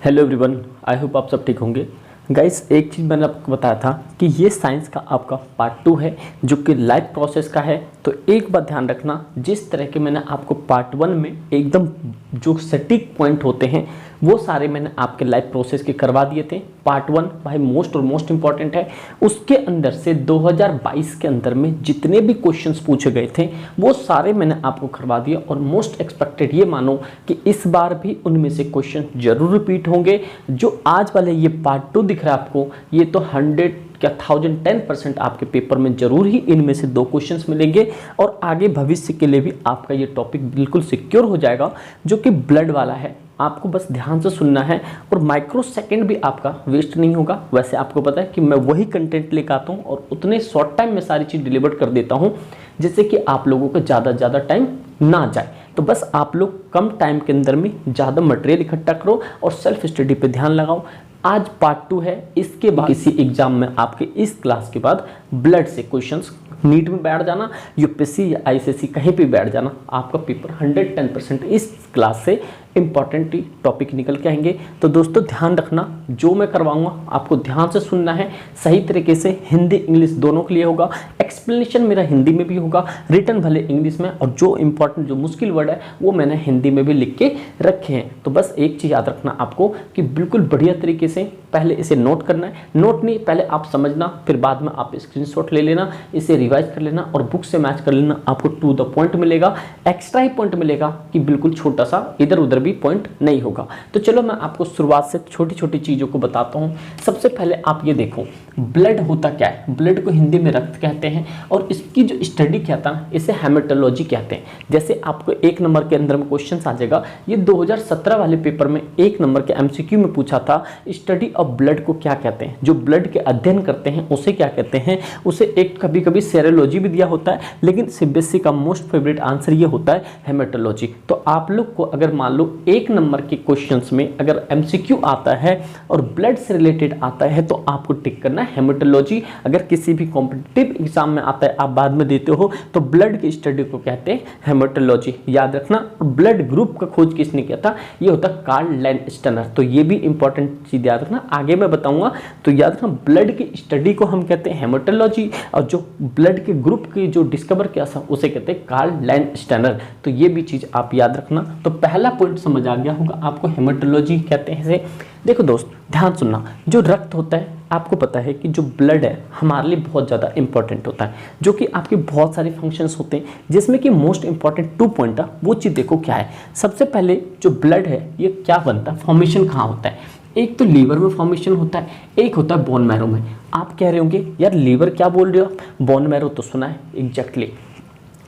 Hello everyone, I hope आप सब ठीक होंगे। गाइस, एक चीज़ मैंने आपको बताया था कि ये साइंस का आपका पार्ट 2 है जो कि लाइफ प्रोसेस का है। तो एक बात ध्यान रखना, जिस तरह के मैंने आपको पार्ट 1 में एकदम जो सटीक पॉइंट होते हैं वो सारे मैंने आपके लाइफ प्रोसेस के करवा दिए थे। पार्ट 1 भाई मोस्ट इंपॉर्टेंट है। उसके अंदर से 2022 के अंदर में जितने भी क्वेश्चंस पूछे गए थे वो सारे मैंने आपको करवा दिए और मोस्ट एक्सपेक्टेड ये मानो कि इस बार भी उनमें से क्वेश्चन जरूर रिपीट होंगे। जो आज वाले ये पार्ट 2 दिख रहा है आपको, ये तो 100 क्या 1010% आपके पेपर में जरूर ही इनमें से 2 क्वेश्चंस मिलेंगे और आगे भविष्य के लिए भी आपका ये टॉपिक बिल्कुल सिक्योर हो जाएगा, जो कि ब्लड वाला है। आपको बस ध्यान से सुनना है और माइक्रो सेकेंड भी आपका वेस्ट नहीं होगा। वैसे आपको पता है कि मैं वही कंटेंट लेकर आता हूँ और उतने शॉर्ट टाइम में सारी चीज़ डिलीवर कर देता हूँ जिससे कि आप लोगों को ज़्यादा टाइम ना जाए। तो बस आप लोग कम टाइम के अंदर में ज़्यादा मटेरियल इकट्ठा करो और सेल्फ स्टडी पे ध्यान लगाओ। आज पार्ट 2 है। इसके बाद किसी एग्जाम में आपके इस क्लास के बाद ब्लड से क्वेश्चंस नीट में बैठ जाना, यूपीएससी या आईसीएससी कहीं पे बैठ जाना, आपका पेपर 110% इस क्लास से इंपॉर्टेंट टॉपिक निकल के आएंगे। तो दोस्तों ध्यान रखना, जो मैं करवाऊंगा आपको ध्यान से सुनना है, सही तरीके से। हिंदी इंग्लिश दोनों के लिए होगा, एक्सप्लेनेशन मेरा हिंदी में भी होगा, रिटन भले इंग्लिश में, और जो इंपॉर्टेंट जो मुश्किल वर्ड है वो मैंने हिंदी में भी लिख के रखे हैं। तो बस एक चीज़ याद रखना आपको कि बिल्कुल बढ़िया तरीके से पहले इसे नोट करना है। नोट नहीं, पहले आप समझना, फिर बाद में आप स्क्रीनशॉट ले लेना, इसे रिवाइज कर लेना और बुक से मैच कर लेना। आपको टू द पॉइंट मिलेगा, एक्स्ट्रा ही पॉइंट मिलेगा कि बिल्कुल छोटा सा इधर उधर भी पॉइंट नहीं होगा। तो चलो मैं आपको शुरुआत से छोटी छोटी चीज़ों को बताता हूँ। सबसे पहले आप ये देखो, ब्लड होता क्या है। ब्लड को हिंदी में रक्त कहते हैं और इसकी जो स्टडी कहता है इसे हेमेटोलॉजी कहते हैं। जैसे आपको 1 नंबर के अंदर में क्वेश्चन आ जाएगा, ये 2017 वाले पेपर में 1 नंबर के एमसीक्यू में पूछा था, स्टडी ऑफ ब्लड को क्या कहते हैं। जो ब्लड के अध्ययन करते हैं उसे क्या कहते हैं। उसे एक कभी कभी सेरोलॉजी भी दिया होता है, लेकिन सीबीएसई का मोस्ट फेवरेट आंसर ये होता है हेमेटोलॉजी। तो आप लोग को अगर मान लो 1 नंबर के क्वेश्चंस में अगर एमसीक्यू आता है और ब्लड से रिलेटेड आता है तो आपको टिक करना है हेमेटोलॉजी। अगर किसी भी कॉम्पिटिटिव एग्जाम में आता है, आप बाद में देते हो, तो ब्लड की स्टडी को कहते हैं हेमेटोलॉजी। याद रखना। ब्लड ग्रुप का खोज किसने किया था, ये होता है कार्ल लैंडस्टनर। तो ये भी इंपॉर्टेंट चीज याद रखना, आगे मैं बताऊंगा। तो याद रखना, ब्लड की स्टडी को हम कहते हैं हेमेटोलॉजी और जो ब्लड के ग्रुप की जो डिस्कवर किया था उसे कहते हैं कार्ल लैंडस्टनर। तो ये भी चीज आप याद रखना। तो पहला पॉइंट समझ आ गया होगा आपको, हेमेटोलॉजी कहते हैं इसे। देखो दोस्त ध्यान सुनना, जो रक्त होता है आपको पता है कि जो ब्लड है हमारे लिए बहुत ज़्यादा इंपॉर्टेंट होता है, जो कि आपके बहुत सारे फंक्शंस होते हैं, जिसमें कि मोस्ट इंपॉर्टेंट 2 पॉइंट है। वो चीज़ देखो क्या है। सबसे पहले जो ब्लड है ये क्या बनता है, फॉर्मेशन कहाँ होता है। एक तो लीवर में फॉर्मेशन होता है, एक होता है बोन मैरो में। आप कह रहे होंगे यार लीवर क्या बोल रहे हो आप, बोन मैरो तो सुना है एग्जैक्टली।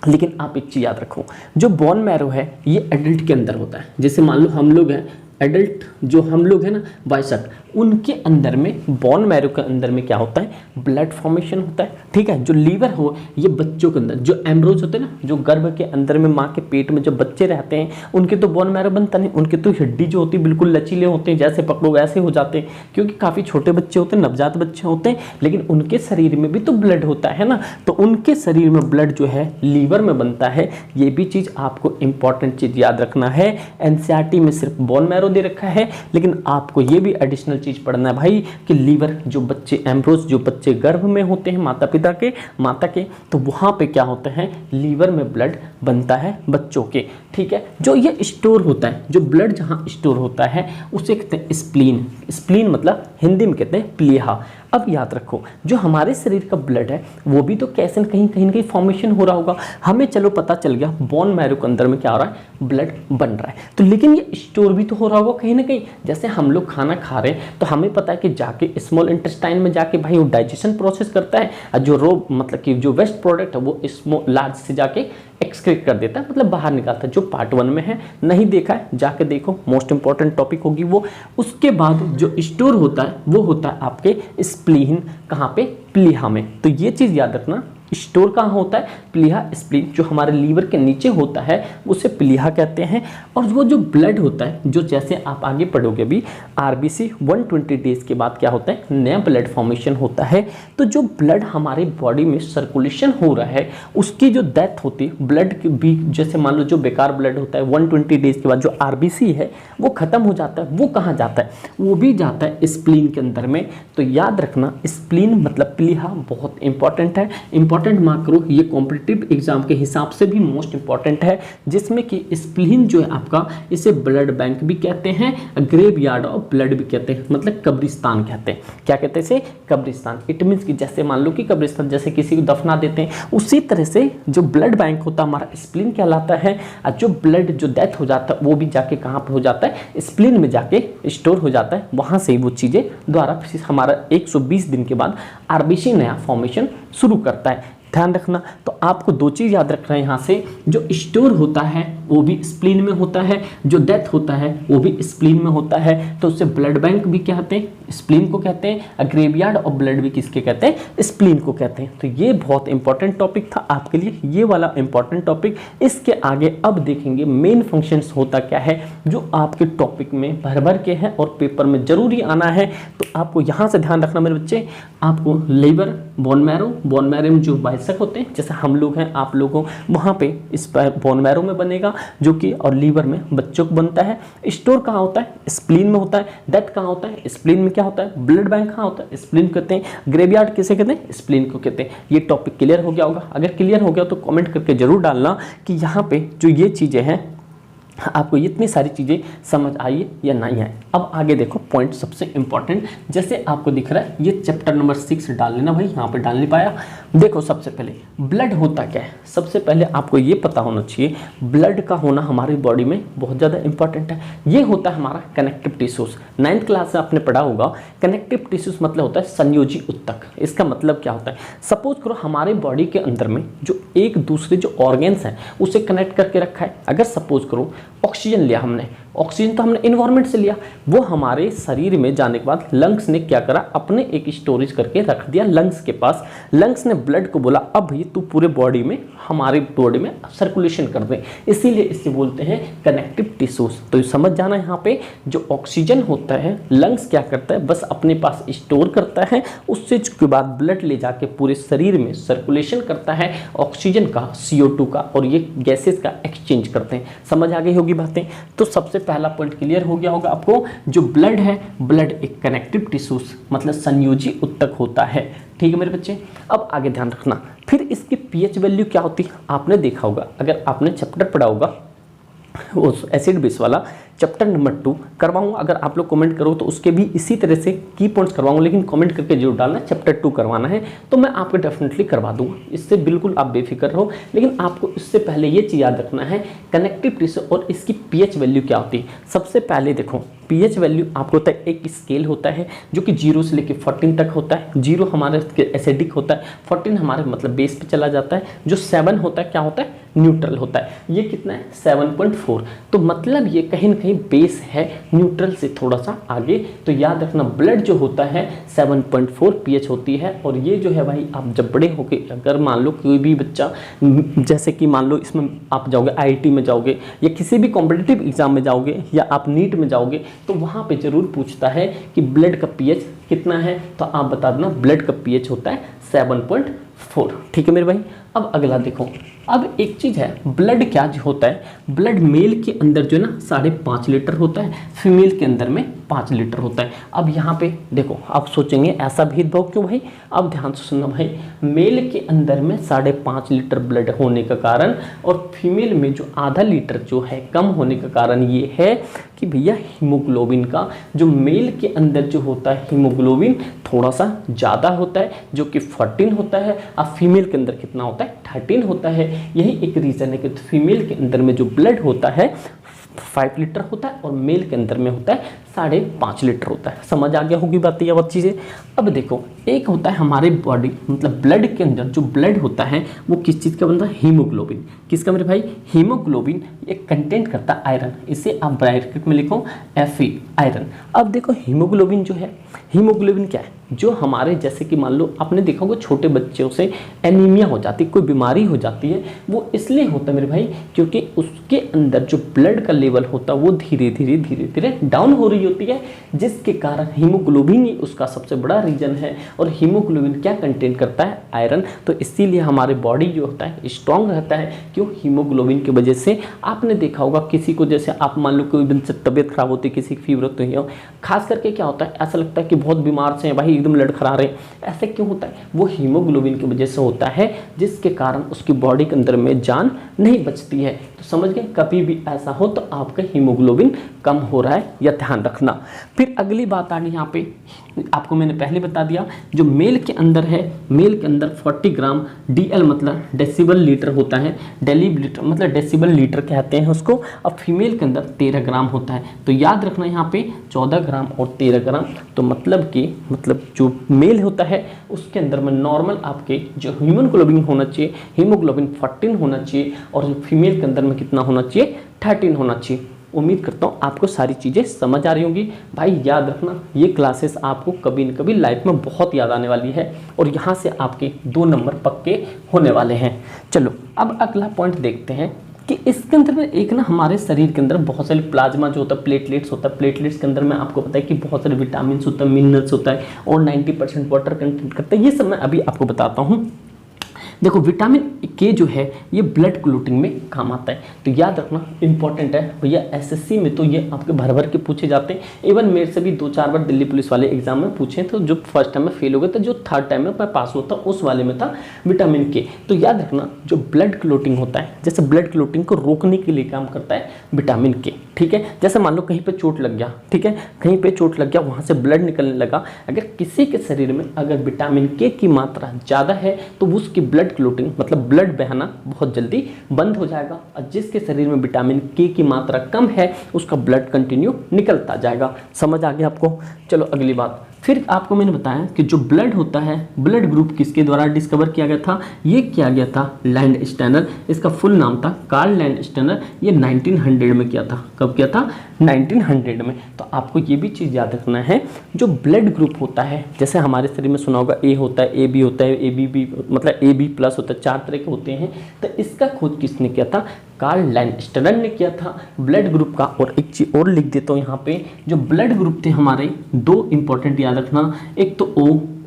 लेकिन आप एक चीज़ याद रखो, जो बोन मैरो है ये एडल्ट के अंदर होता है। जैसे मान लो हम लोग हैं एडल्ट, जो हम लोग हैं ना वयस्क, उनके अंदर में बोन मैरो के अंदर में क्या होता है, ब्लड फॉर्मेशन होता है। ठीक है। जो लीवर हो ये बच्चों के अंदर, जो एम्ब्रोज होते हैं ना, जो गर्भ के अंदर में माँ के पेट में जब बच्चे रहते हैं उनके तो बोन मैरो बनता नहीं, उनके तो हड्डी जो होती है बिल्कुल लचीले होते हैं, जैसे पकड़ो वैसे हो जाते हैं, क्योंकि काफ़ी छोटे बच्चे होते हैं, नवजात बच्चे होते हैं। लेकिन उनके शरीर में भी तो ब्लड होता है ना, तो उनके शरीर में ब्लड जो है लीवर में बनता है। ये भी चीज़ आपको इंपॉर्टेंट चीज़ याद रखना है। एनसीईआरटी में सिर्फ बोन मैरो दे रखा है, लेकिन आपको ये भी एडिशनल चीज पढ़ना है भाई कि लीवर, जो बच्चे एम्ब्रोस, जो बच्चे गर्भ में होते हैं माता के, तो वहां पे क्या होता है, लीवर में ब्लड बनता है बच्चों के। ठीक है। जो ये स्टोर होता है, जो ब्लड जहां स्टोर होता है उसे कहते हैं स्प्लीन। स्प्लीन मतलब हिंदी में कहते हैं प्लीहा। अब याद रखो, जो हमारे शरीर का ब्लड है वो भी तो कैसे कहीं ना कहीं फॉर्मेशन हो रहा होगा। हमें चलो पता चल गया बोन मैरो के अंदर में क्या हो रहा है, ब्लड बन रहा है, तो लेकिन ये स्टोर भी तो हो रहा होगा कहीं ना कहीं। जैसे हम लोग खाना खा रहे हैं तो हमें पता है कि जाके स्मॉल इंटेस्टाइन में जाके भाई वो डाइजेशन प्रोसेस करता है, और जो रो मतलब कि जो वेस्ट प्रोडक्ट है वो लार्ज से जाके एक्सक्रीट कर देता है, मतलब बाहर निकालता है। जो पार्ट 1 में है, नहीं देखा है जाके देखो, मोस्ट इंपॉर्टेंट टॉपिक होगी वो। उसके बाद जो स्टोर होता है वो होता है आपके स्प्लीन, कहाँ पे, प्लीहा में। तो ये चीज़ याद रखना स्टोर कहाँ होता है, प्लीहा स्प्लीन, जो हमारे लीवर के नीचे होता है उसे प्लीहा कहते हैं। और वो जो ब्लड होता है, जो जैसे आप आगे पढ़ोगे अभी आरबीसी 120 डेज के बाद क्या होता है, नया ब्लड फॉर्मेशन होता है। तो जो ब्लड हमारे बॉडी में सर्कुलेशन हो रहा है उसकी जो डेथ होती है ब्लड की भी, जैसे मान लो जो बेकार ब्लड होता है 120 डेज के बाद जो आरबीसी है वो खत्म हो जाता है, वो कहाँ जाता है, वो भी जाता है स्प्लीन के अंदर में। तो याद रखना स्प्लीन मतलब प्लीहा बहुत इंपॉर्टेंट है, इंपॉर्टेंट मार्क करो, ये कॉम्पिटिटिव एग्जाम के हिसाब से भी मोस्ट इंपॉर्टेंट है। जिसमें कि स्प्लीन जो है आपका, इसे ब्लड बैंक भी कहते हैं, ग्रेव यार्ड ऑफ ब्लड भी कहते हैं, मतलब कब्रिस्तान कहते हैं। क्या कहते हैं इसे, कब्रिस्तान। इट मीन्स कि जैसे मान लो कि कब्रिस्तान जैसे किसी को दफना देते हैं, उसी तरह से जो ब्लड बैंक होता है हमारा स्प्लीन कहलाता है। और जो ब्लड जो डेथ हो जाता है वो भी जाके कहाँ पर हो जाता है, स्प्लीन में जाके स्टोर हो जाता है। वहाँ से वो चीज़ें द्वारा हमारा 120 दिन के बाद आरबीसी नया फॉर्मेशन शुरू करता है। ध्यान रखना। तो आपको दो चीज़ याद रखना है यहाँ से, जो स्टोर होता है वो भी स्प्लीन में होता है, जो डेथ होता है वो भी स्प्लीन में होता है। तो उससे ब्लड बैंक भी कहते हैं, स्प्लीन को कहते हैं। ग्रेवयार्ड ऑफ ब्लड भी किसके कहते हैं, स्प्लीन को कहते हैं। तो ये बहुत इंपॉर्टेंट टॉपिक था आपके लिए, ये वाला इंपॉर्टेंट टॉपिक। इसके आगे अब देखेंगे मेन फंक्शंस होता क्या है, जो आपके टॉपिक में भर भर के हैं और पेपर में जरूरी आना है। तो आपको यहाँ से ध्यान रखना मेरे बच्चे, आपको लीवर, बोन मैरो में जो बाइसेक होते हैं, जैसे हम लोग हैं आप लोगों, वहाँ पे इस बोन मैरो में बनेगा जो कि, और लीवर में बच्चों को बनता है। स्टोर कहाँ होता है, स्प्लीन में होता है। डेथ कहाँ होता है, स्प्लीन में क्या होता है, ब्लड बैंक कहाँ होता है, स्प्लीन कहते हैं। ग्रेवयार्ड किसे कहते हैं, स्प्लीन को कहते हैं। ये टॉपिक क्लियर हो गया होगा? अगर क्लियर हो गया तो कमेंट करके जरूर डालना कि यहाँ पे जो ये चीज़ें हैं आपको इतनी सारी चीज़ें समझ आई या नहीं आई। अब आगे देखो पॉइंट सबसे इंपॉर्टेंट, जैसे आपको दिख रहा है ये चैप्टर नंबर 6 डाल लेना भाई, यहाँ पे डाल नहीं पाया। देखो सबसे पहले ब्लड होता क्या है, सबसे पहले आपको ये पता होना चाहिए ब्लड का होना हमारी बॉडी में बहुत ज़्यादा इंपॉर्टेंट है। ये होता है हमारा कनेक्टिव टिश्यूज। 9th क्लास से आपने पढ़ा होगा, कनेक्टिव टिश्यूज मतलब होता है संयोजी उत्तक। इसका मतलब क्या होता है, सपोज करो हमारे बॉडी के अंदर में जो एक दूसरे जो ऑर्गेन्स हैं उसे कनेक्ट करके रखा है। अगर सपोज करो ऑक्सीजन लिया हमने, ऑक्सीजन तो हमने इन्वायरमेंट से लिया, वो हमारे शरीर में जाने के बाद लंग्स ने क्या करा, अपने एक स्टोरेज करके रख दिया लंग्स के पास। लंग्स ने ब्लड को बोला अब ये तू पूरे बॉडी में, हमारे बॉडी में सर्कुलेशन कर दे, इसीलिए इसे बोलते हैं कनेक्टिव टिश्यूज। तो समझ जाना यहाँ पे, जो ऑक्सीजन होता है लंग्स क्या करता है, बस अपने पास स्टोर करता है, उससे के बाद ब्लड ले जाके पूरे शरीर में सर्कुलेशन करता है ऑक्सीजन का, CO2 का, और ये गैसेस का एक्सचेंज करते हैं। समझ आ गई होगी बातें? तो सबसे पहला पॉइंट क्लियर हो गया होगा आपको, जो ब्लड है, ब्लड एक कनेक्टिव टिश्यूज मतलब संयोजी उत्तक होता है। ठीक है मेरे बच्चे, अब आगे ध्यान रखना। फिर इसकी पीएच वैल्यू क्या होती है, आपने देखा होगा, अगर आपने चैप्टर पढ़ा होगा उस एसिड बेस वाला, चैप्टर नंबर 2 करवाऊंगा। अगर आप लोग कमेंट करो तो उसके भी इसी तरह से की पॉइंट्स करवाऊंगा, लेकिन कमेंट करके जरूर डालना चैप्टर 2 करवाना है तो मैं आपको डेफिनेटली करवा दूंगा, इससे बिल्कुल आप बेफिक्र रहो। लेकिन आपको इससे पहले ये चीज़ याद रखना है कनेक्टिव टिश्यू और इसकी पीएच वैल्यू क्या होती है। सबसे पहले देखो पीएच वैल्यू आपको होता है, एक स्केल होता है जो कि 0 से लेकर 14 तक होता है। 0 हमारे एसिडिक होता है, 14 हमारे मतलब बेस पे चला जाता है, जो 7 होता है क्या होता है, न्यूट्रल होता है। ये कितना है, 7.4। तो मतलब ये कहीं ना कहीं बेस है, न्यूट्रल से थोड़ा सा आगे। तो याद रखना ब्लड जो होता है 7.4 पीएच होती है। और ये जो है भाई आप जब बड़े होके, अगर मान लो कोई भी बच्चा, जैसे कि मान लो इसमें आप जाओगे IIT में जाओगे या किसी भी कॉम्पिटिटिव एग्जाम में जाओगे या आप नीट में जाओगे, तो वहाँ पे जरूर पूछता है कि ब्लड का पीएच कितना है, तो आप बता देना ब्लड का पीएच होता है 7.4। ठीक है मेरे भाई। अब अगला देखो, अब एक चीज़ है, ब्लड क्या जो होता है, ब्लड मेल के अंदर जो है ना 5.5 लीटर होता है, फीमेल के अंदर में 5 लीटर होता है। अब यहाँ पे देखो आप सोचेंगे ऐसा भेदभाव क्यों भाई, अब ध्यान से सुनना भाई, मेल के अंदर में 5.5 लीटर ब्लड होने का कारण और फीमेल में जो आधा लीटर जो है कम होने का कारण ये है कि भैया हीमोग्लोबिन का, जो मेल के अंदर जो होता है हीमोग्लोबिन थोड़ा सा ज़्यादा होता है जो कि 14 होता है, और फीमेल के अंदर कितना होता है 13 होता है। यही एक रीज़न है कि फीमेल के अंदर में जो ब्लड होता है 5 लीटर होता है और मेल के अंदर में होता है 5.5 लीटर होता है। समझ आ गया होगी बात, ये बहुत चीज़ें। अब देखो एक होता है हमारे बॉडी मतलब ब्लड के अंदर जो ब्लड होता है वो किस चीज़ का बनता है, हीमोग्लोबिन। किसका मेरे भाई, हीमोग्लोबिन एक कंटेंट करता है आयरन, इसे आप ब्रैकेट में लिखो Fe आयरन। अब देखो हीमोग्लोबिन जो है, हीमोग्लोबिन क्या है, जो हमारे जैसे कि मान लो आपने देखा होगा छोटे बच्चों से एनीमिया हो जाती है, कोई बीमारी हो जाती है, वो इसलिए होता है मेरे भाई क्योंकि उसके अंदर जो ब्लड का लेवल होता है वो धीरे धीरे डाउन हो रही होती है, जिसके कारण हीमोग्लोबिन ही उसका सबसे बड़ा रीजन है। और हीमोग्लोबिन क्या कंटेन करता है? आयरन। तो इसीलिए हमारे बॉडी जो होता है स्ट्रांग रहता है। क्यों? हीमोग्लोबिन की वजह से। आपने देखा होगा किसी को, जैसे आप मान लो कोई दिन से तबियत खराब होती है, किसी की फीवर होती है, खास करके क्या होता है, ऐसा लगता है कि बहुत बीमार से हैं भाई, एकदम लड़खड़ा रहे हैं। ऐसे क्यों होता है? वो हीमोग्लोबिन की वजह से होता है, जिसके कारण उसकी बॉडी के अंदर में जान नहीं बचती है। तो समझ गए, कभी भी ऐसा हो तो आपका हीमोग्लोबिन कम हो रहा है, या ध्यान रखना। फिर अगली बात आ गई यहाँ पे, आपको मैंने पहले बता दिया, जो मेल के अंदर है, मेल के अंदर 40 ग्राम DL मतलब डेसिबल लीटर होता है, डेलीलीटर मतलब डेसिबल लीटर कहते हैं उसको, और फीमेल के अंदर 13 ग्राम होता है। तो याद रखना यहाँ पे 14 ग्राम और 13 ग्राम। तो मतलब जो मेल होता है उसके अंदर में नॉर्मल आपके जो हीमोग्लोबिन होना चाहिए, हीमोग्लोबिन 14 होना चाहिए, और जो फीमेल के अंदर में कितना होना चाहिए? 13 होना चाहिए। उम्मीद करता हूँ आपको सारी चीज़ें समझ आ रही होंगी। भाई याद रखना, ये क्लासेस आपको कभी न कभी लाइफ में बहुत याद आने वाली है, और यहाँ से आपके 2 नंबर पक्के होने वाले हैं। चलो अब अगला पॉइंट देखते हैं कि इसके अंदर में एक ना हमारे शरीर के अंदर बहुत सारे प्लाज्मा जो होता है, प्लेटलेट्स होता है। प्लेटलेट्स के अंदर में आपको पता है कि बहुत सारे विटामिन होता है, मिनरल्स होता है, और 90% वाटर कंटेंट करता है। ये सब मैं अभी आपको बताता हूँ। देखो विटामिन के जो है ये ब्लड क्लोटिंग में काम आता है। तो याद रखना, इंपॉर्टेंट है भैया। एसएससी में तो ये आपके भर भर के पूछे जाते हैं। इवन मेरे से भी 2-4 बार दिल्ली पुलिस वाले एग्जाम में पूछे, तो जो फर्स्ट टाइम में फेल हो गया था, जो थर्ड टाइम में मैं पास होता उस वाले में था विटामिन के। तो याद रखना, जो ब्लड क्लोटिंग होता है, जैसे ब्लड क्लोटिंग को रोकने के लिए काम करता है विटामिन के। ठीक है, जैसे मान लो कहीं पे चोट लग गया, ठीक है, कहीं पे चोट लग गया, वहां से ब्लड निकलने लगा। अगर किसी के शरीर में अगर विटामिन के की मात्रा ज़्यादा है तो उसकी ब्लड क्लोटिंग मतलब ब्लड बहना बहुत जल्दी बंद हो जाएगा, और जिसके शरीर में विटामिन के की मात्रा कम है उसका ब्लड कंटिन्यू निकलता जाएगा। समझ आ गया आपको? चलो अगली बात। फिर आपको मैंने बताया कि जो ब्लड होता है, ब्लड ग्रुप किसके द्वारा डिस्कवर किया गया था? ये किया गया था लैंडस्टेनर। इसका फुल नाम था कार्ल लैंडस्टेनर। ये 1900 में किया था। कब किया था? 1900 में। तो आपको ये भी चीज़ याद रखना है, जो ब्लड ग्रुप होता है, जैसे हमारे शरीर में सुना होगा ए होता है, AB होता है, AB मतलब AB+ होता है, 4 तरह के होते हैं। तो इसका खोज किसने किया था? कार्ल लैंडस्टेनर ने किया था ब्लड ग्रुप का। और एक चीज और लिख देता हूँ यहाँ पे, जो ब्लड ग्रुप थे हमारे 2 इंपॉर्टेंट याद रखना, एक तो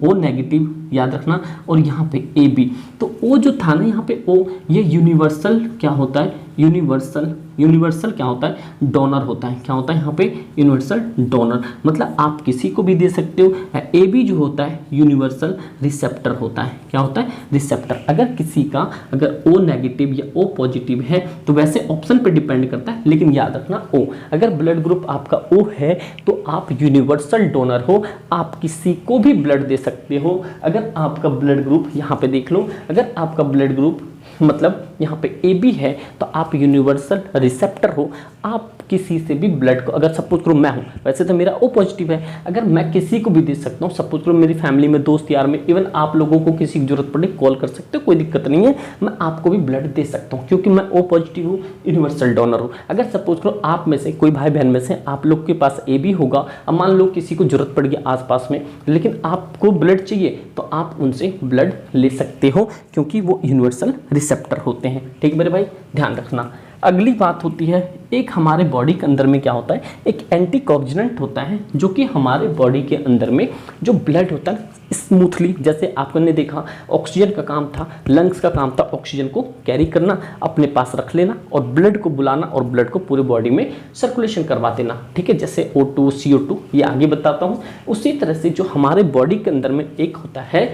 O नेगेटिव याद रखना, और यहाँ पे AB। तो O जो था ना यहाँ पे O, ये यूनिवर्सल क्या होता है? यूनिवर्सल क्या होता है? डोनर होता है। क्या होता है यहाँ पे? Universal donor. मतलब आप किसी को भी दे सकते हो। AB जो होता है यूनिवर्सल रिसेप्टर होता है। क्या होता है? रिसेप्टर। अगर किसी का अगर O नेगेटिव या O पॉजिटिव है तो वैसे ऑप्शन पे डिपेंड करता है, लेकिन याद रखना O। अगर ब्लड ग्रुप आपका O है तो आप यूनिवर्सल डोनर हो, आप किसी को भी ब्लड दे सकते हो। अगर आपका ब्लड ग्रुप यहाँ पे देख लो, अगर आपका ब्लड ग्रुप मतलब यहाँ पे AB है तो आप यूनिवर्सल रिसेप्टर हो। आप किसी से भी ब्लड को, अगर सपोज करो मैं हूँ, वैसे तो मेरा O पॉजिटिव है, अगर मैं किसी को भी दे सकता हूँ, सपोज करो मेरी फैमिली में, दोस्त यार में, इवन आप लोगों को किसी की जरूरत पड़े कॉल कर सकते हो, कोई दिक्कत नहीं है, मैं आपको भी ब्लड दे सकता हूँ क्योंकि मैं O पॉजिटिव हूँ, यूनिवर्सल डोनर हूँ। अगर सपोज करो आप में से कोई भाई बहन में से आप लोग के पास AB होगा, अब मान लो किसी को जरूरत पड़ गई आसपास में, लेकिन आपको ब्लड चाहिए तो आप उनसे ब्लड ले सकते हो क्योंकि वो यूनिवर्सल रिसेप्टर होते हैं। ठीक मेरे भाई, ध्यान रखना। अगली बात होती है, एक हमारे बॉडी के अंदर में क्या होता है? एक एंटीकॉग्जिनेंट होता है जो कि हमारे बॉडी के अंदर में जो ब्लड होता है स्मूथली, जैसे आपने देखा ऑक्सीजन का काम था, लंग्स का काम था ऑक्सीजन को कैरी करना, अपने पास रख लेना और ब्लड को बुलाना और ब्लड को पूरे बॉडी में सर्कुलेशन करवा देना। ठीक है, जैसे O2 CO2 ये आगे बताता हूँ। उसी तरह से जो हमारे बॉडी के अंदर में एक होता है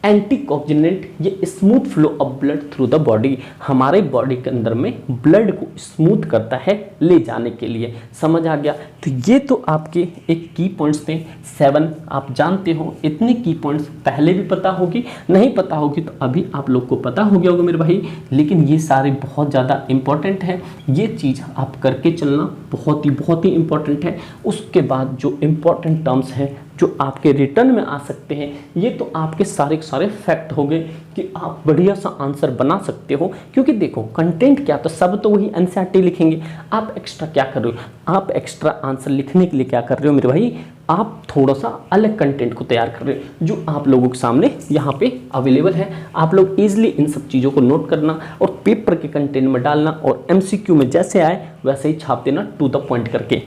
एंटीकॉग्जिनेंट, ये smooth flow of blood through the body, हमारे बॉडी के अंदर में ब्लड को स्मूथ करता है ले जाने के लिए। समझ आ गया? तो ये तो आपके एक की पॉइंट्स थे 7, आप जानते हो। इतने की पॉइंट्स पहले भी पता होगी, नहीं पता होगी तो अभी आप लोग को पता हो गया होगा मेरे भाई, लेकिन ये सारे बहुत ज़्यादा इंपॉर्टेंट है। ये चीज़ आप करके चलना बहुत ही इंपॉर्टेंट है। उसके बाद जो इंपॉर्टेंट टर्म्स हैं जो आपके रिटर्न में आ सकते हैं। ये तो आपके सारे के सारे फैक्ट हो गए कि आप बढ़िया सा आंसर बना सकते हो। क्योंकि देखो कंटेंट क्या, तो सब तो वही एनसीईआरटी लिखेंगे, आप एक्स्ट्रा क्या कर रहे हो, आप एक्स्ट्रा आंसर लिखने के लिए क्या कर रहे हो मेरे भाई, आप थोड़ा सा अलग कंटेंट को तैयार कर रहे हो जो आप लोगों के सामने यहाँ पे अवेलेबल है। आप लोग इजीली इन सब चीज़ों को नोट करना और पेपर के कंटेंट में डालना और एमसीक्यू में जैसे आए वैसे ही छाप देना टू द पॉइंट करके।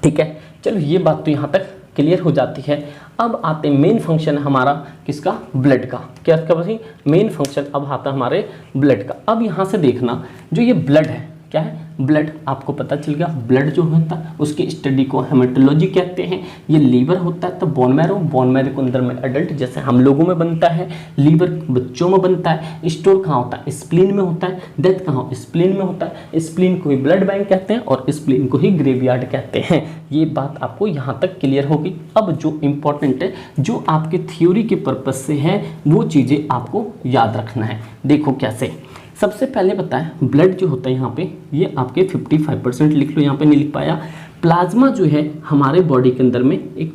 ठीक है, चलो ये बात तो यहाँ तक क्लियर हो जाती है। अब आते हैं मेन फंक्शन हमारा किसका, ब्लड का। क्या इसका भाई मेन फंक्शन अब आता है हमारे ब्लड का। अब यहाँ से देखना जो ये ब्लड है, क्या है ब्लड, आपको पता चल गया ब्लड जो होता है उसकी स्टडी को हेमेटोलॉजी कहते हैं। ये लीवर होता है तो बोन मैरो, बोन मैरो के अंदर में एडल्ट जैसे हम लोगों में बनता है, लीवर बच्चों में बनता है। स्टोर कहाँ होता है, स्प्लीन में होता है। डेथ कहाँ, स्प्लीन में होता है। स्प्लीन को ही ब्लड बैंक कहते हैं और स्प्लीन को ही ग्रेवयार्ड कहते हैं। ये बात आपको यहाँ तक क्लियर होगी। अब जो इम्पोर्टेंट है, जो आपके थ्योरी के पर्पज से है, वो चीज़ें आपको याद रखना है। देखो कैसे, सबसे पहले बताएं ब्लड जो होता है यहाँ पे, ये आपके 55% लिख लो, यहाँ पे नहीं लिख पाया। प्लाज्मा जो है हमारे बॉडी के अंदर में एक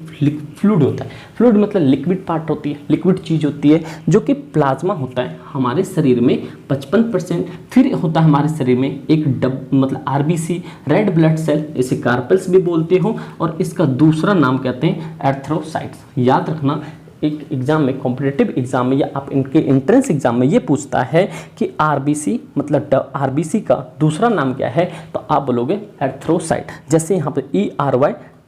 फ्लूइड होता है। फ्लूइड मतलब लिक्विड पार्ट होती है, लिक्विड चीज़ होती है जो कि प्लाज्मा होता है हमारे शरीर में 55%। फिर होता है हमारे शरीर में एक मतलब आरबीसी, रेड ब्लड सेल, इसे कार्पेल्स भी बोलते हो, और इसका दूसरा नाम कहते हैं एर्थ्रोसाइट्स। याद रखना, एक एग्जाम में, कॉम्पिटिटिव एग्जाम में या आप इनके एंट्रेंस एग्जाम में ये पूछता है कि आरबीसी मतलब आरबीसी का दूसरा नाम क्या है, तो आप बोलोगे एर्थ्रोसाइट। जैसे यहाँ पे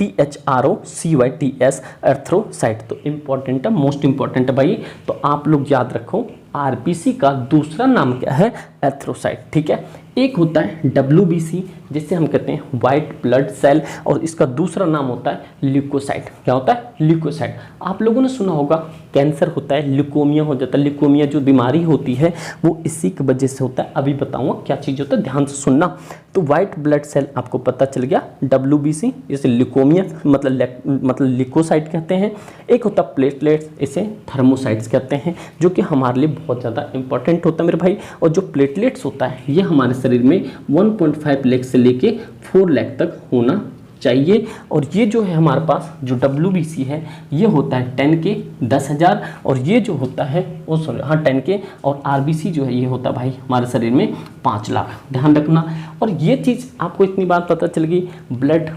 ERYTHROCYTS एर्थ्रोसाइट। तो इंपॉर्टेंट है, मोस्ट इंपॉर्टेंट है भाई, तो आप लोग याद रखो आरबीसी का दूसरा नाम क्या है, एर्थ्रोसाइट। ठीक है, एक होता है WBC जिसे हम कहते हैं वाइट ब्लड सेल, और इसका दूसरा नाम होता है ल्यूकोसाइट। क्या होता है, ल्यूकोसाइट। आप लोगों ने सुना होगा कैंसर होता है, ल्यूकोमिया हो जाता है। ल्यूकोमिया जो बीमारी होती है वो इसी की वजह से होता है। अभी बताऊंगा क्या चीज़ होता है, ध्यान से सुनना। तो वाइट ब्लड सेल आपको पता चल गया, WBC, इसे ल्यूकोमिया मतलब ल्यूकोसाइट कहते हैं। एक होता है प्लेटलेट्स, इसे थर्मोसाइट्स कहते हैं, जो कि हमारे लिए बहुत ज़्यादा इंपॉर्टेंट होता है मेरे भाई। और जो प्लेटलेट्स होता है ये हमारे शरीर में 1.5 लाख से लेके 4 लाख तक होना चाहिए। और ये जो है हमारे पास जो WBC है ये होता है 10 के 10,000, और ये जो होता है वो 10 के, और RBC जो है ये होता है भाई हमारे शरीर में 5 लाख। ध्यान रखना। और ये चीज़ आपको इतनी बात पता चल गई, blood,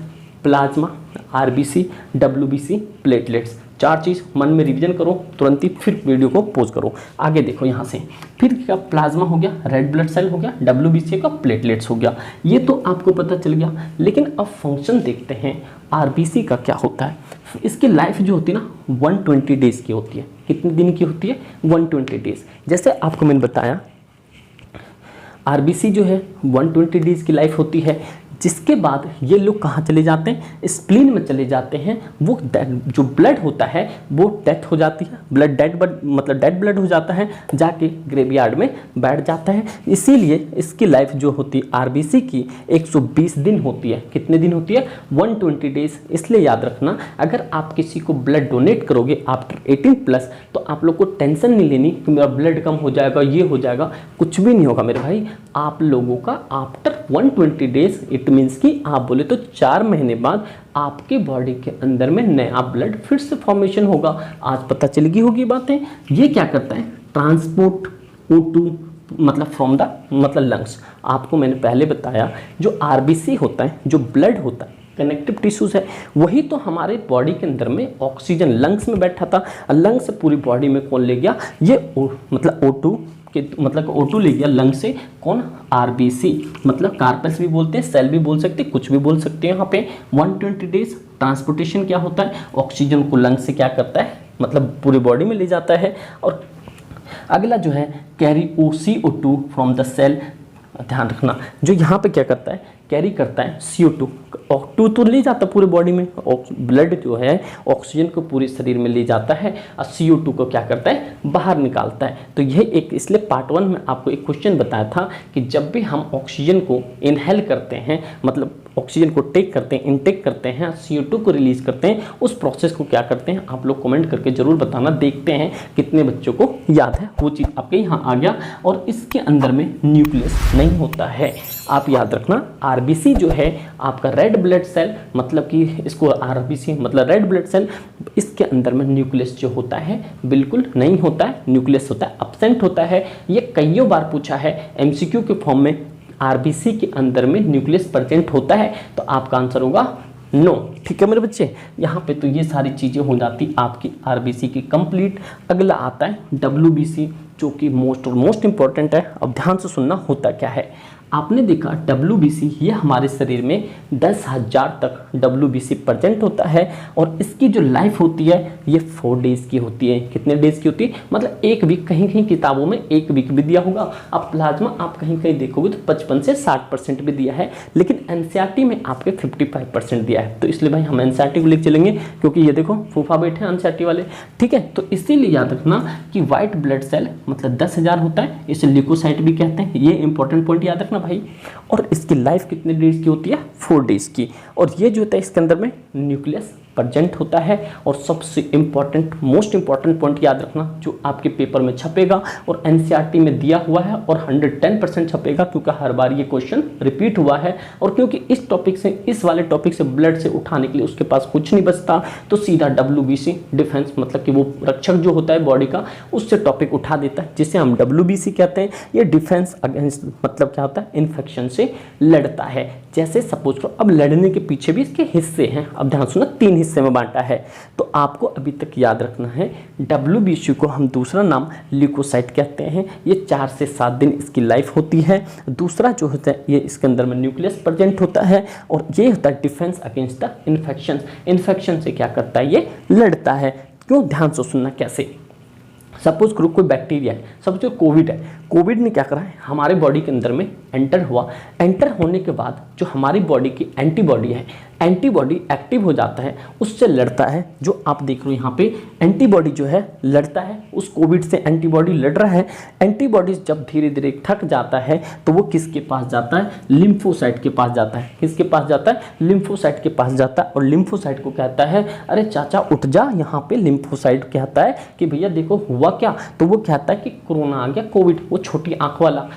plasma, RBC, WBC, platelets, 4 चीज़ मन में रिवीजन करो तुरंत ही, फिर वीडियो को पॉज करो। आगे देखो यहाँ से, फिर क्या, प्लाज्मा हो गया, रेड ब्लड सेल हो गया, WBC का प्लेटलेट्स हो गया, ये तो आपको पता चल गया। लेकिन अब फंक्शन देखते हैं RBC का क्या होता है। इसकी लाइफ जो होती है ना 120 डेज़ की होती है। कितने दिन की होती है, 120 डेज़। जैसे आपको मैंने बताया RBC जो है 120 डेज़ की लाइफ होती है, जिसके बाद ये लोग कहाँ चले जाते हैं, स्प्लीन में चले जाते हैं। वो जो ब्लड होता है वो डेथ हो जाती है, ब्लड डेड मतलब डेड ब्लड हो जाता है, जाके ग्रेवयार्ड में बैठ जाता है। इसीलिए इसकी लाइफ जो होती है RBC की 120 दिन होती है। कितने दिन होती है, 120 डेज। इसलिए याद रखना, अगर आप किसी को ब्लड डोनेट करोगे आफ्टर 18+, तो आप लोग को टेंशन नहीं लेनी कि मेरा ब्लड कम हो जाएगा, ये हो जाएगा, कुछ भी नहीं होगा मेरे भाई। आप लोगों का आफ्टर 120 डेज, इट मीन्स कि आप बोले तो 4 महीने बाद आपके बॉडी के अंदर में नया ब्लड फिर से फॉर्मेशन होगा। आज पता चल गई होगी बातें। ये क्या करता है, ट्रांसपोर्ट O2 मतलब फ्रॉम द मतलब लंग्स। आपको मैंने पहले बताया जो RBC होता है, जो ब्लड होता है, कनेक्टिव टिश्यूज है, वही तो हमारे बॉडी के अंदर में ऑक्सीजन लंग्स में बैठा था, लंग्स से पूरी बॉडी में कौन ले गया, ये मतलब O2 मतलब O2 ले गया लंग से, कौन, RBC मतलब कार्पेल्स भी बोलते हैं, सेल भी बोल सकते हैं, कुछ भी बोल सकते हैं। यहाँ पे 120 डेज ट्रांसपोर्टेशन क्या होता है, ऑक्सीजन को लंग से क्या करता है, मतलब पूरी बॉडी में ले जाता है। और अगला जो है carry CO2 from the cell. ध्यान रखना, जो यहाँ पे क्या करता है, कैरी करता है CO2 तो ले जाता है पूरे बॉडी में, ब्लड जो है ऑक्सीजन को पूरे शरीर में ले जाता है, और CO2 को क्या करता है, बाहर निकालता है। तो यह एक, इसलिए पार्ट 1 में आपको एक क्वेश्चन बताया था कि जब भी हम ऑक्सीजन को इनहेल करते हैं, मतलब ऑक्सीजन को टेक करते हैं, इनटेक करते हैं, CO2 को रिलीज करते हैं, उस प्रोसेस को क्या करते हैं, आप लोग कमेंट करके जरूर बताना। देखते हैं कितने बच्चों को याद है। वो चीज़ आपके यहाँ आ गया। और इसके अंदर में न्यूक्लियस नहीं होता है, आप याद रखना। आरबीसी जो है आपका रेड ब्लड सेल, मतलब कि इसको आरबीसी मतलब रेड ब्लड सेल, इसके अंदर में न्यूक्लियस जो होता है बिल्कुल नहीं होता है, न्यूक्लियस होता है एब्सेंट होता है। ये कईयों बार पूछा है एमसीक्यू के फॉर्म में, आरबीसी के अंदर में न्यूक्लियस प्रेजेंट होता है, तो आपका आंसर होगा नो। ठीक है मेरे बच्चे, यहाँ पे तो ये सारी चीज़ें हो जाती आपकी आरबीसी की कंप्लीट। अगला आता है डब्ल्यूबीसी, जो कि मोस्ट इंपॉर्टेंट है। अब ध्यान से सुनना, होता क्या है। आपने देखा डब्ल्यूबीसी ये हमारे शरीर में 10,000 तक डब्ल्यूबीसी प्रेजेंट होता है, और इसकी जो लाइफ होती है ये 4 डेज की होती है। कितने डेज की होती है, मतलब 1 वीक। कहीं कहीं किताबों में 1 वीक भी दिया होगा। अब प्लाज्मा आप कहीं कहीं देखोगे तो 55 से 60% भी दिया है, लेकिन एनसीईआरटी में आपके 55% दिया है। तो इसलिए भाई हम एनसीईआरटी को लेकर चलेंगे, क्योंकि ये देखो फूफा बैठे हैं एनसीईआरटी वाले। ठीक है, तो इसीलिए याद रखना कि व्हाइट ब्लड सेल मतलब 10,000 होता है, इसे ल्यूकोसाइट भी कहते हैं। ये इंपॉर्टेंट पॉइंट याद रखना भाई। और इसकी लाइफ कितने डेज की होती है, 4 डेज की। और ये जो होता है इसके अंदर में न्यूक्लियस प्रेजेंट होता है। और सबसे इंपॉर्टेंट मोस्ट इंपॉर्टेंट पॉइंट याद रखना, जो आपके पेपर में छपेगा और एनसीईआरटी में दिया हुआ है, और 110% छपेगा, क्योंकि हर बार ये क्वेश्चन रिपीट हुआ है। और क्योंकि इस टॉपिक से, इस वाले टॉपिक से ब्लड से उठाने के लिए उसके पास कुछ नहीं बचता, तो सीधा डब्ल्यूबीसी डिफेंस मतलब कि वो रक्षक जो होता है बॉडी का, उससे टॉपिक उठा देता है, जिसे हम डब्ल्यूबीसी कहते हैं। ये डिफेंस अगेंस्ट मतलब क्या होता है, इन्फेक्शन से लड़ता है। जैसे सपोज करो, अब लड़ने के पीछे भी इसके हिस्से हैं। अब ध्यान सुनो, 3 हिस्से में बांटा है। तो आपको अभी तक याद रखना है, डब्ल्यूबीसी को हम दूसरा नाम ल्यूकोसाइट कहते हैं। ये 4 से 7 दिन इसकी लाइफ होती है। दूसरा जो होता है ये इसके अंदर में न्यूक्लियस प्रेजेंट होता है, और ये होता है defence against the infection. Infection से क्या करता है, ये लड़ता है। क्यों, ध्यान से सुनना कैसे। सपोज करो कोई बैक्टीरिया है, सपोज कोविड है। कोविड ने क्या करा है, हमारे बॉडी के अंदर में एंटर हुआ। एंटर होने के बाद जो हमारी बॉडी की एंटीबॉडी है, एंटीबॉडी एक्टिव हो जाता है, उससे लड़ता है। जो आप देख रहे हो यहाँ पे एंटीबॉडी जो है लड़ता है, उस कोविड से एंटीबॉडी लड़ रहा है। एंटीबॉडी जब धीरे धीरे थक जाता है तो वो किसके पास जाता है, लिम्फोसाइट के पास जाता है। किसके पास जाता है, लिम्फोसाइट के पास जाता है। और लिम्फोसाइट को कहता है, अरे चाचा उठ जा, यहाँ पे लिम्फोसाइट कहता है कि भैया देखो हुआ क्या। तो वो कहता है कि कोरोना आ गया, कोविड। वो छोटी आंख वाला,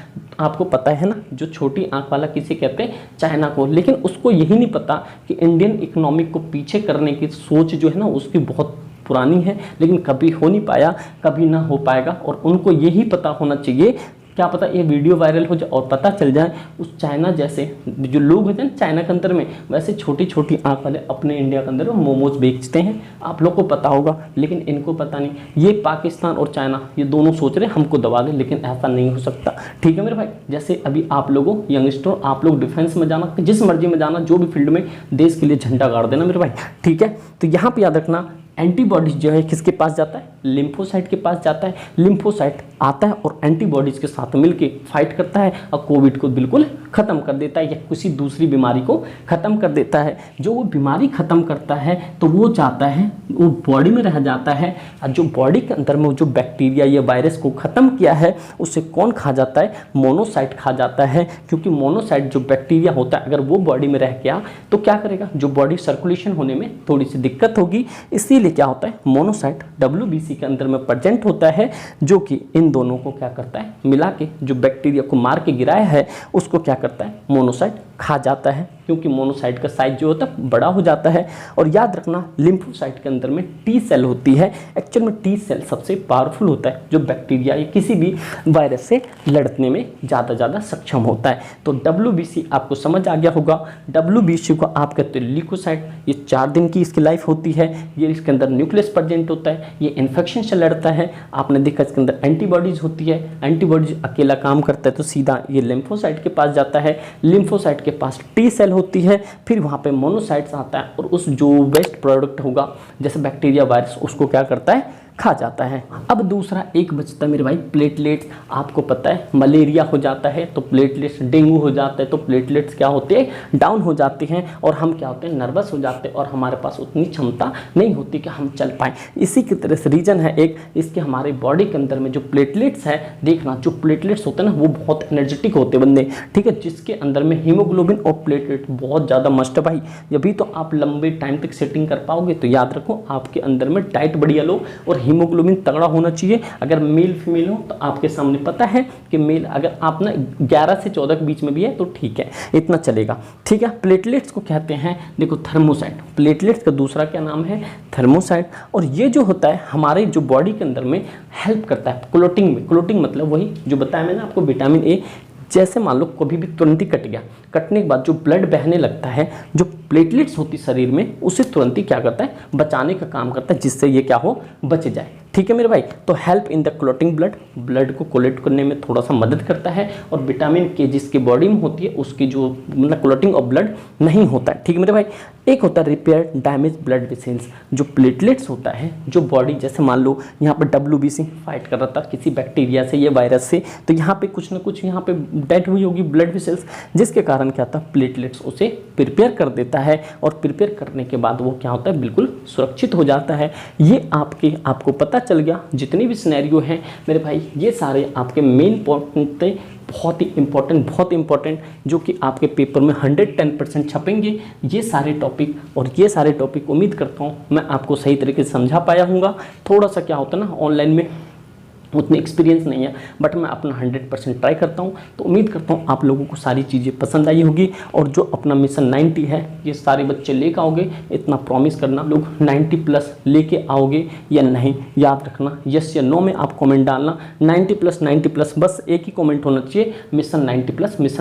आपको पता है ना, जो छोटी आंख वाला किसे कहते हैं, चाइना को। लेकिन उसको यही नहीं पता कि इंडियन इकोनॉमिक को पीछे करने की सोच जो है ना, उसकी बहुत पुरानी है, लेकिन कभी हो नहीं पाया, कभी ना हो पाएगा। और उनको यही पता होना चाहिए, क्या पता ये वीडियो वायरल हो जाए और पता चल जाए उस चाइना जैसे जो लोग होते हैं चाइना के अंदर में, वैसे छोटी छोटी आंख वाले अपने इंडिया के अंदर मोमोज बेचते हैं। आप लोग को पता होगा, लेकिन इनको पता नहीं। ये पाकिस्तान और चाइना ये दोनों सोच रहे हमको दबा दें, लेकिन ऐसा नहीं हो सकता। ठीक है मेरे भाई, जैसे अभी आप लोगों यंगस्टर, आप लोग डिफेंस में जाना, जिस मर्जी में जाना, जो भी फील्ड में, देश के लिए झंडा गाड़ देना मेरे भाई। ठीक है, तो यहाँ पे याद रखना एंटीबॉडीज जो है किसके पास जाता है, लिम्फोसाइट के पास जाता है। लिम्फोसाइट आता है और एंटीबॉडीज के साथ मिलके फाइट करता है और कोविड को बिल्कुल खत्म कर देता है, या किसी दूसरी बीमारी को खत्म कर देता है। जो वो बीमारी खत्म करता है तो वो चाहता है वो बॉडी में रह जाता है, और जो बॉडी के अंदर में जो बैक्टीरिया या वायरस को खत्म किया है उसे कौन खा जाता है, मोनोसाइट खा जाता है। क्योंकि मोनोसाइट जो बैक्टीरिया होता है, अगर वो बॉडी में रह गया तो क्या करेगा, जो बॉडी सर्कुलेशन होने में थोड़ी सी दिक्कत होगी। इसीलिए क्या होता है, मोनोसाइट डब्ल्यूबीसी के अंदर में प्रेजेंट होता है, जो कि इन दोनों को क्या करता है, मिला के जो बैक्टीरिया को मार के गिराया है उसको क्या करता है, मोनोसाइट खा जाता है। क्योंकि मोनोसाइट का साइज जो होता है बड़ा हो जाता है। और याद रखना लिम्फोसाइट के अंदर में टी सेल होती है। एक्चुअल में टी सेल सबसे पावरफुल होता है, जो बैक्टीरिया या किसी भी वायरस से लड़ने में ज़्यादा सक्षम होता है। तो डब्ल्यूबीसी आपको समझ आ गया होगा। डब्ल्यूबीसी को आप कहते हैं ल्यूकोसाइट। ये 4 दिन की इसकी लाइफ होती है। ये इसके अंदर न्यूक्लियस प्रेजेंट होता है, ये इन्फेक्शन से लड़ता है। आपने देखा इसके अंदर एंटीबॉडीज होती है। एंटीबॉडीज अकेला काम करता है तो सीधा ये लिम्फोसाइट के पास जाता है। लिम्फोसाइट के पास टी सेल होती है, फिर वहाँ पे मोनोसाइट्स आता है और उस जो वेस्ट प्रोडक्ट होगा जैसे बैक्टीरिया वायरस उसको क्या करता है, खा जाता है। अब दूसरा एक बचता है मेरे भाई प्लेटलेट्स। आपको पता है मलेरिया हो जाता है तो प्लेटलेट्स, डेंगू हो जाता है तो प्लेटलेट्स क्या होते हैं, डाउन हो जाते हैं और हम क्या होते हैं, नर्वस हो जाते हैं और हमारे पास उतनी क्षमता नहीं होती कि हम चल पाएँ। इसी की तरह से रीजन है एक इसके हमारे बॉडी के अंदर में जो प्लेटलेट्स है, देखना जो प्लेटलेट्स होते हैं ना वो बहुत एनर्जेटिक होते हैं बंदे, ठीक है, जिसके अंदर में हीमोग्लोबिन और प्लेटलेट बहुत ज़्यादा मस्ट है भाई। जब भी तो आप लंबे टाइम तक सेटिंग कर पाओगे। तो याद रखो आपके अंदर में डाइट बढ़िया लो और हीमोग्लोबिन तगड़ा होना चाहिए। अगर मेल फीमेल हो तो आपके सामने पता है कि मेल अगर आप ना 11 से 14 के बीच में भी है तो ठीक है, इतना चलेगा। ठीक है, प्लेटलेट्स को कहते हैं देखो थर्मोसाइट। प्लेटलेट्स का दूसरा क्या नाम है? थर्मोसाइट। और ये जो होता है हमारे जो बॉडी के अंदर में हेल्प करता है क्लोटिंग में। क्लोटिंग मतलब वही जो बताया मैंने आपको, विटामिन ए। जैसे मान लो कभी भी तुरंत ही कट गया, कटने के बाद जो ब्लड बहने लगता है, जो प्लेटलेट्स होती शरीर में, उसे तुरंत ही क्या करता है? बचाने का काम करता है, जिससे ये क्या हो? बच जाए। ठीक है मेरे भाई, तो help in the clotting blood, blood को कोलेक्ट करने में थोड़ा सा मदद करता है। और विटामिन के जिसकी बॉडी में होती है उसकी जो मतलब क्लोटिंग ऑफ ब्लड नहीं होता है। ठीक है मेरे भाई। एक होता है रिपेयर डैमेज ब्लड वेसल्स। जो प्लेटलेट्स होता है, जो बॉडी जैसे मान लो यहाँ पर WBC फाइट कर रहा था किसी बैक्टीरिया से या वायरस से, तो यहाँ पे कुछ ना कुछ यहाँ पे डेड हुई होगी ब्लड वेसल्स, जिसके कारण क्या था? प्लेटलेट्स उसे प्रिपेयर कर देता है। और प्रिपेयर करने के बाद वो क्या होता है? बिल्कुल सुरक्षित हो जाता है। ये आपको पता चल गया। जितनी भी सिनेरियो हैं मेरे भाई, ये सारे आपके मेन पॉइंट थे, बहुत ही इंपॉर्टेंट, जो कि आपके पेपर में 110% छपेंगे। ये सारे टॉपिक उम्मीद करता हूँ मैं आपको सही तरीके से समझा पाया हूँगा। थोड़ा सा क्या होता है ना, ऑनलाइन में उतनी एक्सपीरियंस नहीं है, बट मैं अपना 100% ट्राई करता हूँ। तो उम्मीद करता हूँ आप लोगों को सारी चीज़ें पसंद आई होगी। और जो अपना मिशन 90 है, ये सारे बच्चे लेकर आओगे, इतना प्रॉमिस करना लोग 90+ लेके आओगे या नहीं, याद रखना। यस या नो में आप कमेंट डालना। 90+, बस एक ही कमेंट होना चाहिए, मिशन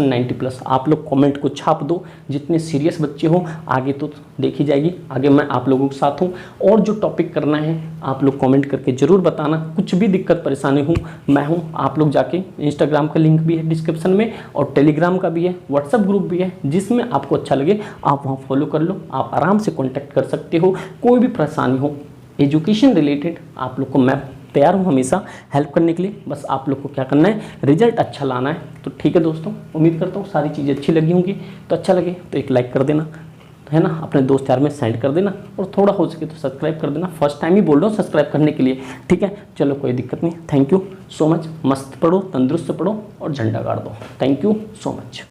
90+। आप लोग कमेंट को छाप दो। जितने सीरियस बच्चे हो, आगे तो देखी जाएगी, आगे मैं आप लोगों के साथ हूँ। और जो टॉपिक करना है आप लोग कमेंट करके ज़रूर बताना। कुछ भी दिक्कत परेशानी हूँ, मैं हूँ। आप लोग जाके इंस्टाग्राम का लिंक भी है डिस्क्रिप्शन में, और टेलीग्राम का भी है, व्हाट्सएप ग्रुप भी है, जिसमें आपको अच्छा लगे आप वहाँ फॉलो कर लो। आप आराम से कॉन्टैक्ट कर सकते हो, कोई भी परेशानी हो एजुकेशन रिलेटेड, आप लोग को मैं तैयार हूँ हमेशा हेल्प करने के लिए। बस आप लोग को क्या करना है? रिजल्ट अच्छा लाना है। तो ठीक है दोस्तों, उम्मीद करता हूँ सारी चीज़ें अच्छी लगी होंगी। तो अच्छा लगे तो एक लाइक कर देना, है ना, अपने दोस्त यार में सेंड कर देना, और थोड़ा हो सके तो सब्सक्राइब कर देना। फर्स्ट टाइम ही बोल रहा हूँ सब्सक्राइब करने के लिए। ठीक है, चलो कोई दिक्कत नहीं। Thank you so much. मस्त पढ़ो, तंदुरुस्त पढ़ो और झंडा गाड़ दो। Thank you so much.